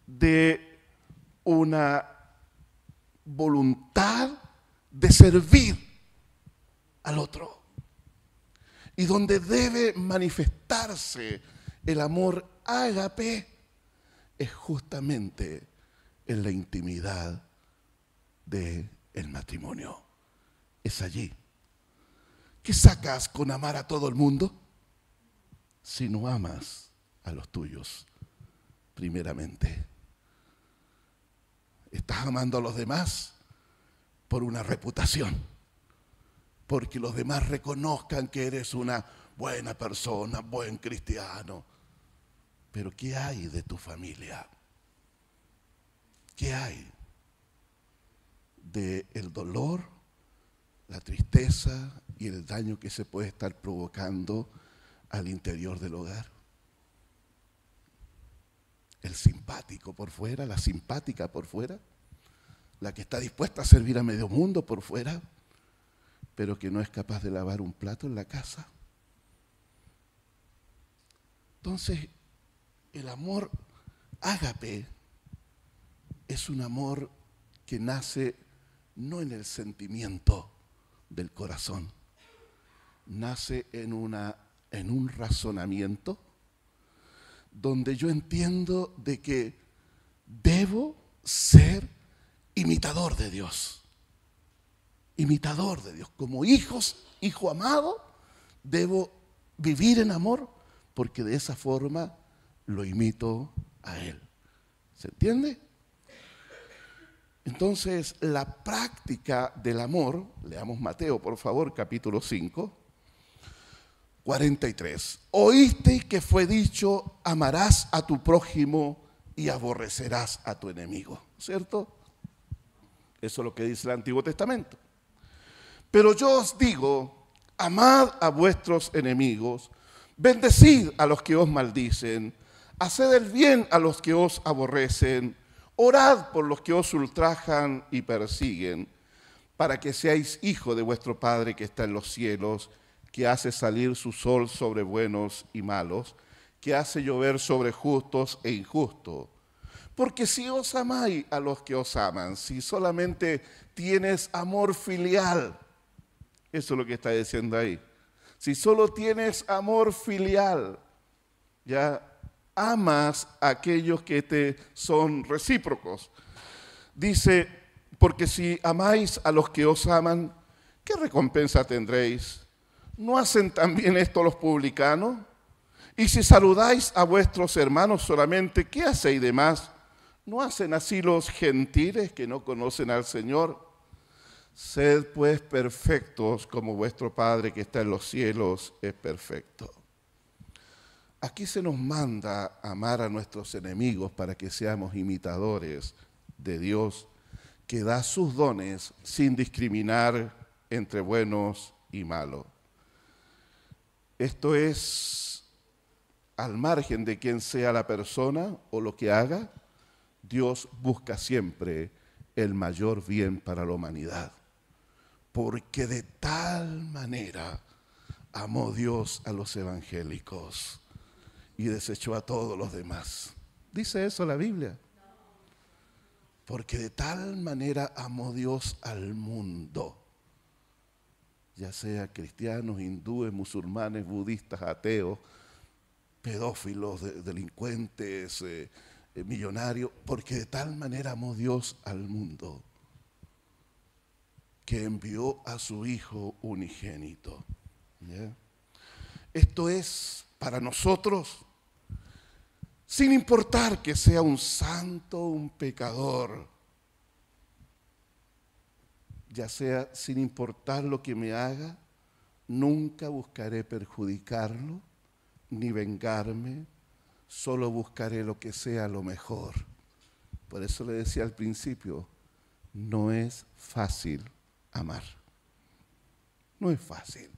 de una voluntad de servir al otro. Y donde debe manifestarse el amor ágape es justamente en la intimidad del matrimonio. Es allí. ¿Qué sacas con amar a todo el mundo si no amas a los tuyos primeramente? Estás amando a los demás por una reputación, porque los demás reconozcan que eres una buena persona, buen cristiano. Pero ¿qué hay de tu familia? ¿Qué hay del dolor, la tristeza y el daño que se puede estar provocando al interior del hogar? El simpático por fuera, la simpática por fuera, la que está dispuesta a servir a medio mundo por fuera, pero que no es capaz de lavar un plato en la casa. Entonces, el amor ágape es un amor que nace no en el sentimiento del corazón, nace en un razonamiento donde yo entiendo de que debo ser imitador de Dios. Imitador de Dios. Como hijo amado, debo vivir en amor porque de esa forma lo imito a Él. ¿Se entiende? Entonces, la práctica del amor, leamos Mateo, por favor, capítulo 5, 43. Oíste que fue dicho, amarás a tu prójimo y aborrecerás a tu enemigo. ¿Cierto? Eso es lo que dice el Antiguo Testamento. Pero yo os digo, amad a vuestros enemigos, bendecid a los que os maldicen, haced el bien a los que os aborrecen, orad por los que os ultrajan y persiguen, para que seáis hijos de vuestro Padre que está en los cielos, que hace salir su sol sobre buenos y malos, que hace llover sobre justos e injustos. Porque si os amáis a los que os aman, si solamente tienes amor filial, eso es lo que está diciendo ahí. Si solo tienes amor filial, ya amas a aquellos que te son recíprocos. Dice, porque si amáis a los que os aman, ¿qué recompensa tendréis? ¿No hacen también esto los publicanos? Y si saludáis a vuestros hermanos solamente, ¿qué hacéis de más? ¿No hacen así los gentiles que no conocen al Señor? Sed pues perfectos como vuestro Padre que está en los cielos es perfecto. Aquí se nos manda amar a nuestros enemigos para que seamos imitadores de Dios, que da sus dones sin discriminar entre buenos y malos. Esto es al margen de quién sea la persona o lo que haga, Dios busca siempre el mayor bien para la humanidad. Porque de tal manera amó Dios a los evangélicos y desechó a todos los demás. ¿Dice eso la Biblia? Porque de tal manera amó Dios al mundo, ya sea cristianos, hindúes, musulmanes, budistas, ateos, pedófilos, delincuentes, millonarios, porque de tal manera amó Dios al mundo que envió a su Hijo unigénito. ¿Ya? Esto es para nosotros, sin importar que sea un santo, un pecador, ya sea sin importar lo que me haga, nunca buscaré perjudicarlo ni vengarme, solo buscaré lo que sea lo mejor. Por eso le decía al principio, no es fácil amar. No es fácil.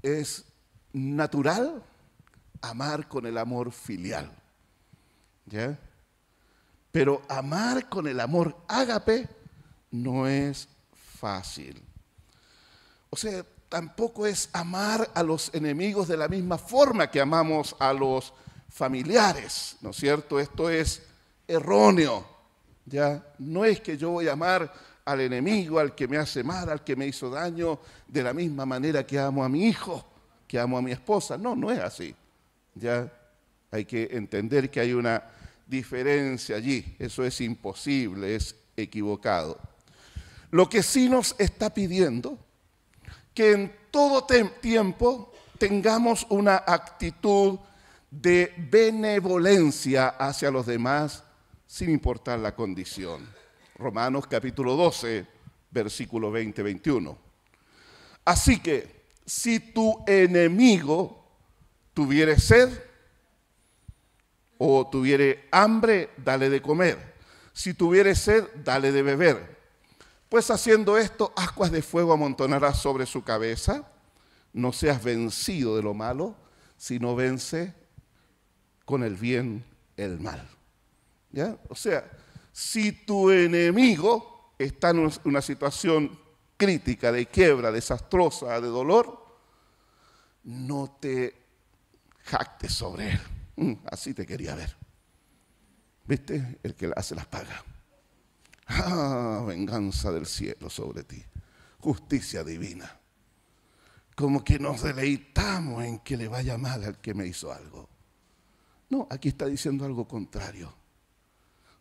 Es natural amar con el amor filial, ¿ya? Pero amar con el amor ágape no es fácil. O sea, tampoco es amar a los enemigos de la misma forma que amamos a los familiares, ¿no es cierto? Esto es erróneo, ¿ya? No es que yo voy a amar al enemigo, al que me hace mal, al que me hizo daño, de la misma manera que amo a mi hijo, que amo a mi esposa. No, no es así, ¿ya? Hay que entender que hay una diferencia allí. Eso es imposible, es equivocado. Lo que sí nos está pidiendo, que en todo tiempo tengamos una actitud de benevolencia hacia los demás, sin importar la condición. Romanos capítulo 12, versículo 20-21. Así que, si tu enemigo tuviere sed o tuviere hambre, dale de comer. Si tuviere sed, dale de beber. Pues haciendo esto, ascuas de fuego amontonarás sobre su cabeza. No seas vencido de lo malo, sino vence con el bien el mal. ¿Ya? O sea, si tu enemigo está en una situación crítica, de quiebra, desastrosa, de dolor, no te jactes sobre él. Así te quería ver. ¿Viste? El que hace las paga. Ah, venganza del cielo sobre ti. Justicia divina. Como que nos deleitamos en que le vaya mal al que me hizo algo. No, aquí está diciendo algo contrario.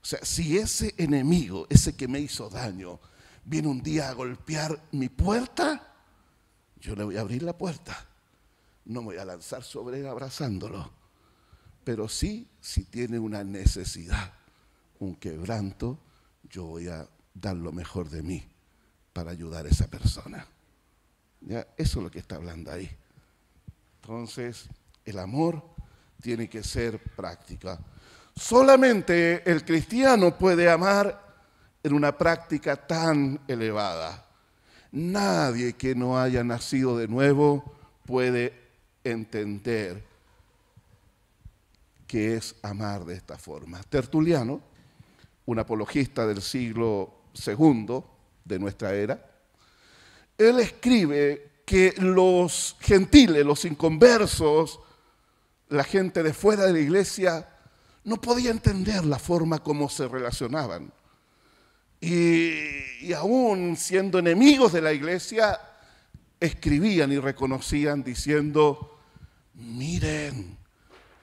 O sea, si ese enemigo, ese que me hizo daño, viene un día a golpear mi puerta, yo le voy a abrir la puerta. No me voy a lanzar sobre él abrazándolo. Pero sí, si tiene una necesidad, un quebranto, yo voy a dar lo mejor de mí para ayudar a esa persona. ¿Ya? Eso es lo que está hablando ahí. Entonces, el amor tiene que ser práctica. Solamente el cristiano puede amar en una práctica tan elevada. Nadie que no haya nacido de nuevo puede entender qué es amar de esta forma. Tertuliano, un apologista del siglo II de nuestra era, él escribe que los gentiles, los inconversos, la gente de fuera de la iglesia, no podía entender la forma como se relacionaban. Y aún siendo enemigos de la iglesia, escribían y reconocían diciendo, miren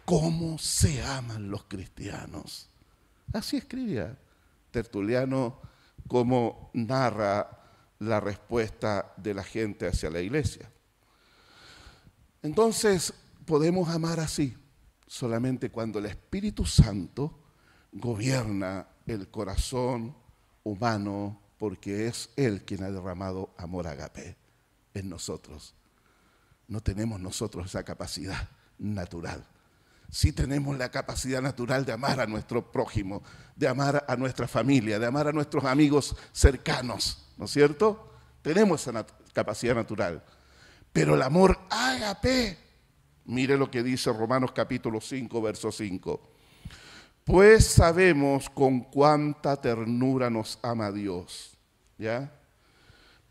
cómo se aman los cristianos. Así escribía Tertuliano, como narra la respuesta de la gente hacia la iglesia. Entonces, podemos amar así solamente cuando el Espíritu Santo gobierna el corazón humano, porque es Él quien ha derramado amor ágape en nosotros. No tenemos nosotros esa capacidad natural. Sí tenemos la capacidad natural de amar a nuestro prójimo, de amar a nuestra familia, de amar a nuestros amigos cercanos, ¿no es cierto? Tenemos esa capacidad natural. Pero el amor ágape, mire lo que dice Romanos capítulo 5, verso 5. Pues sabemos con cuánta ternura nos ama Dios, ¿ya?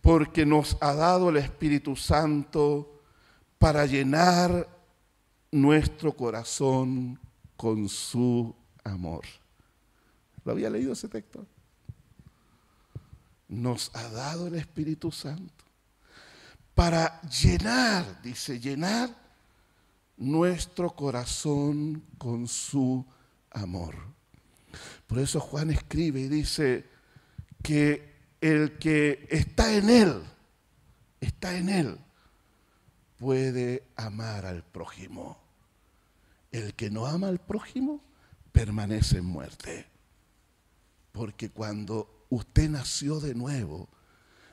Porque nos ha dado el Espíritu Santo para llenar nuestro corazón con su amor. ¿Lo había leído ese texto? Nos ha dado el Espíritu Santo para llenar, dice, llenar nuestro corazón con su amor. Por eso Juan escribe y dice que el que está en él, puede amar al prójimo. El que no ama al prójimo permanece en muerte. Porque cuando usted nació de nuevo,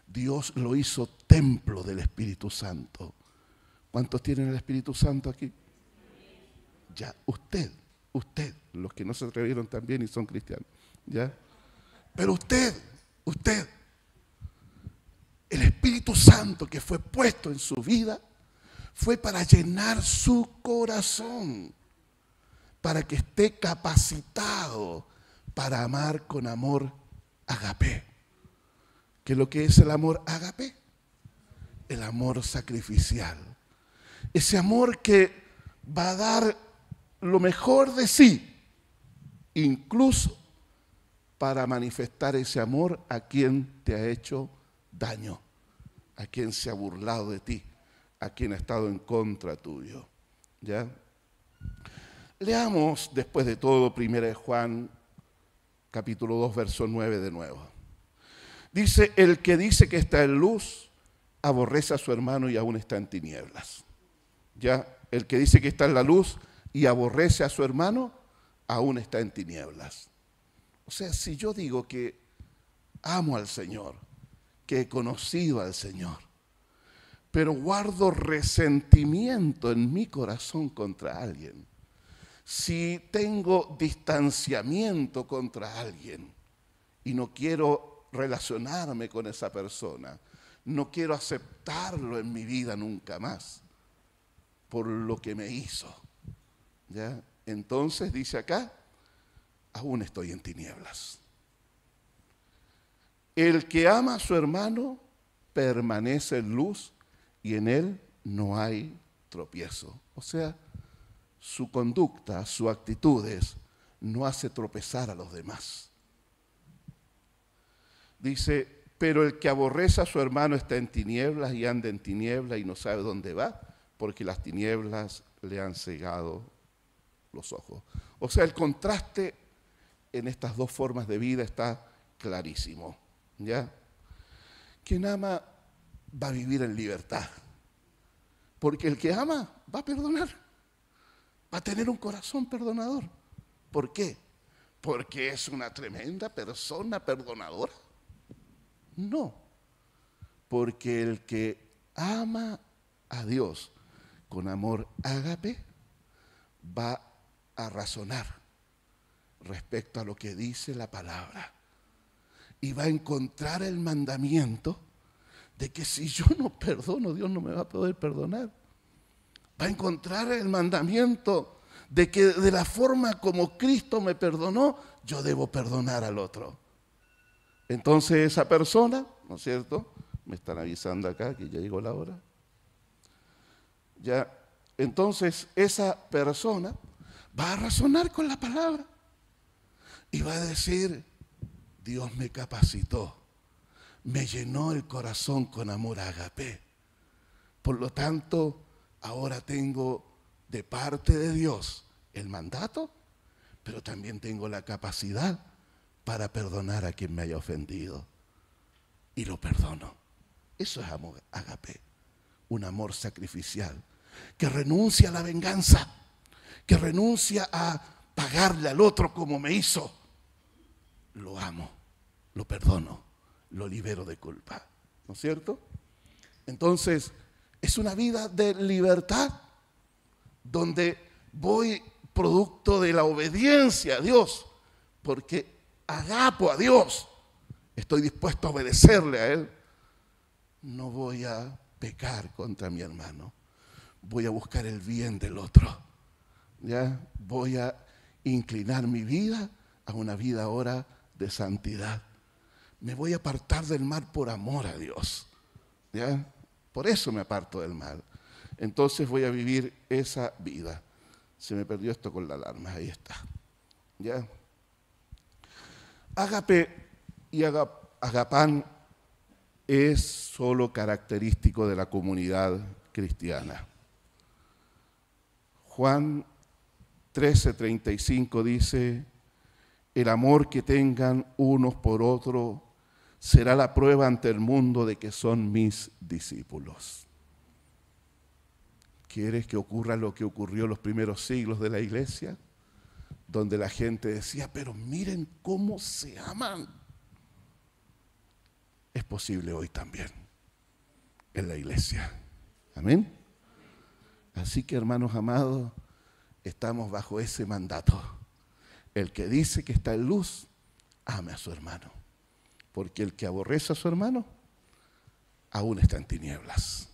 Dios lo hizo templo del Espíritu Santo. ¿Cuántos tienen el Espíritu Santo aquí? Ya, usted, los que no se atrevieron también y son cristianos, ¿ya? Pero usted, el Espíritu Santo que fue puesto en su vida, fue para llenar su corazón, para que esté capacitado para amar con amor ágape. ¿Qué es lo que es el amor ágape? El amor sacrificial. Ese amor que va a dar lo mejor de sí, incluso para manifestar ese amor a quien te ha hecho daño, a quien se ha burlado de ti, a quien ha estado en contra tuyo. ¿Ya? Leamos después de todo 1 Juan capítulo 2, verso 9 de nuevo. Dice, el que dice que está en luz, aborrece a su hermano y aún está en tinieblas. ¿Ya? El que dice que está en la luz y aborrece a su hermano, aún está en tinieblas. O sea, si yo digo que amo al Señor, que he conocido al Señor, pero guardo resentimiento en mi corazón contra alguien, si tengo distanciamiento contra alguien y no quiero relacionarme con esa persona, no quiero aceptarlo en mi vida nunca más por lo que me hizo, ¿ya? Entonces dice acá, aún estoy en tinieblas. El que ama a su hermano permanece en luz y en él no hay tropiezo. O sea, su conducta, sus actitudes no hace tropezar a los demás. Dice, pero el que aborrece a su hermano está en tinieblas y anda en tinieblas y no sabe dónde va, porque las tinieblas le han cegado los ojos. O sea, el contraste en estas dos formas de vida está clarísimo, ¿ya? Quien ama va a vivir en libertad, porque el que ama va a perdonar, va a tener un corazón perdonador. ¿Por qué? ¿Porque es una tremenda persona perdonadora? No, porque el que ama a Dios con amor ágape va a razonar respecto a lo que dice la palabra y va a encontrar el mandamiento de que si yo no perdono, Dios no me va a poder perdonar. Va a encontrar el mandamiento de que de la forma como Cristo me perdonó, yo debo perdonar al otro. Entonces esa persona, ¿no es cierto? Me están avisando acá que ya llegó la hora. Ya, entonces esa persona va a razonar con la palabra y va a decir, Dios me capacitó, me llenó el corazón con amor ágape. Por lo tanto, ahora tengo de parte de Dios el mandato, pero también tengo la capacidad para perdonar a quien me haya ofendido. Y lo perdono. Eso es amor ágape, un amor sacrificial, que renuncia a la venganza, que renuncia a pagarle al otro como me hizo. Lo amo, lo perdono, lo libero de culpa. ¿No es cierto? Entonces, es una vida de libertad, donde voy producto de la obediencia a Dios, porque agapo a Dios, estoy dispuesto a obedecerle a Él. No voy a pecar contra mi hermano, voy a buscar el bien del otro. ¿Ya? Voy a inclinar mi vida a una vida ahora de santidad. Me voy a apartar del mal por amor a Dios. ¿Ya? Por eso me aparto del mal. Entonces voy a vivir esa vida. Se me perdió esto con la alarma, ahí está. ¿Ya? Ágape y agapán es solo característico de la comunidad cristiana. Juan 13:35 dice, el amor que tengan unos por otros será la prueba ante el mundo de que son mis discípulos. ¿Quieres que ocurra lo que ocurrió en los primeros siglos de la iglesia? Donde la gente decía, pero miren cómo se aman. Es posible hoy también en la iglesia. Amén. Así que, hermanos amados, estamos bajo ese mandato. El que dice que está en luz, ame a su hermano. Porque el que aborrece a su hermano, aún está en tinieblas.